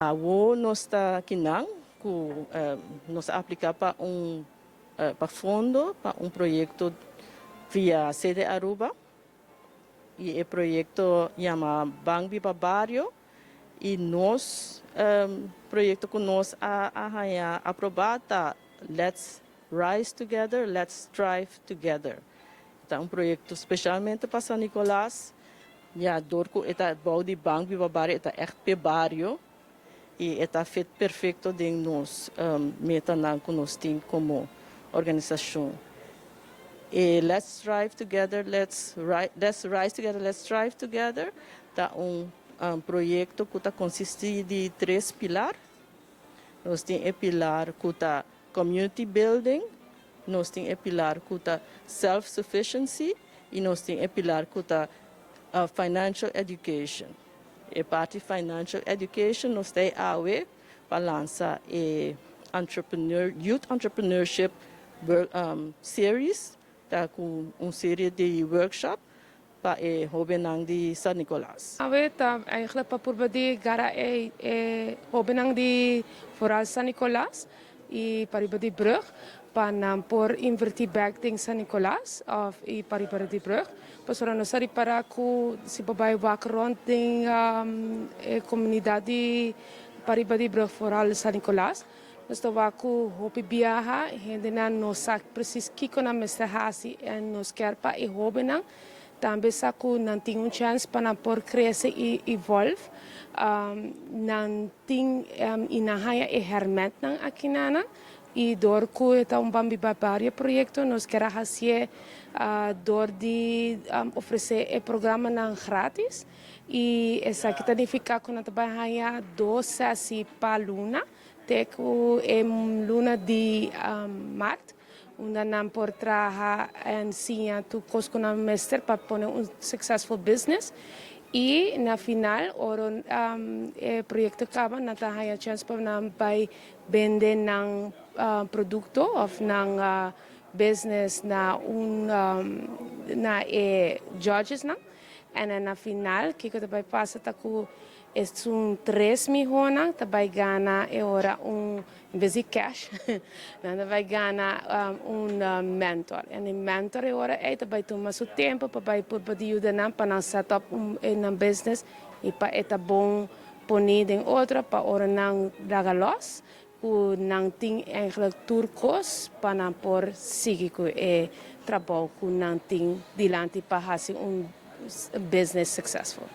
Wo nós está kinang ku nós aplicar para para fundo para projeto via sede Aruba e o projeto chama Bang Viva Barrio e nós projeto que nós a aprovada Let's Rise Together, Let's Strive Together. Então projeto especialmente para São Nicolás. Ja, dorco eta bouw die bank Viva Barrio eta echt pe barrio e está feito perfeito de nós meta que nós temos como organização. E Let's Strive Together, Let's Rise Together, Let's Strive Together tá projeto que está consiste de 3 pilares. Nós temos o pilar que está community building, nós temos o pilar que está self-sufficiency e nós temos o pilar que está financial education. E parte financial education nós temos para lançar youth entrepreneurship series, tá com série de workshop para Hobenang de San Nicolás. Tá eigenlijk para porbadi gara Hobenang de vooral San Nicolás e paribadi brug para por invertir back ding San Nicolás of e paribadi brug. Pasora no sari para ku si babai wak rond ding comunidade paribadi brug vooral San Nicolás. Nós waku hopi biaha hendena no sak precies kiko na mestahasi en nos kerpa e Hobenang. Também saco não tinha chance para por crescer e evolve, não tinha inahaya e hermet nang aqui nana e dor ku eta bambi barrio projeto nos quer fazer dor de oferecer e programa nang grátis e essa que significa que não trabalha 2 sessões para luna, teco luna de março. Dan por trabalhar en sim tu coscona mester para poner successful business e na final oro projeto acaba na taha chance para na by vender ng produkto of ng business na na judges na and na final kiko tabay pasa taku es 3 milhões tabay gana ora em vez de cash, vai ganhar mentor. E o mentor agora vai tomar seu tempo para ajudar para set up business e para bom poner em outra para ora não dar loss, que não tem eigenlijk turcos para por seguir com o trabalho que não tem dilante para fazer business successful.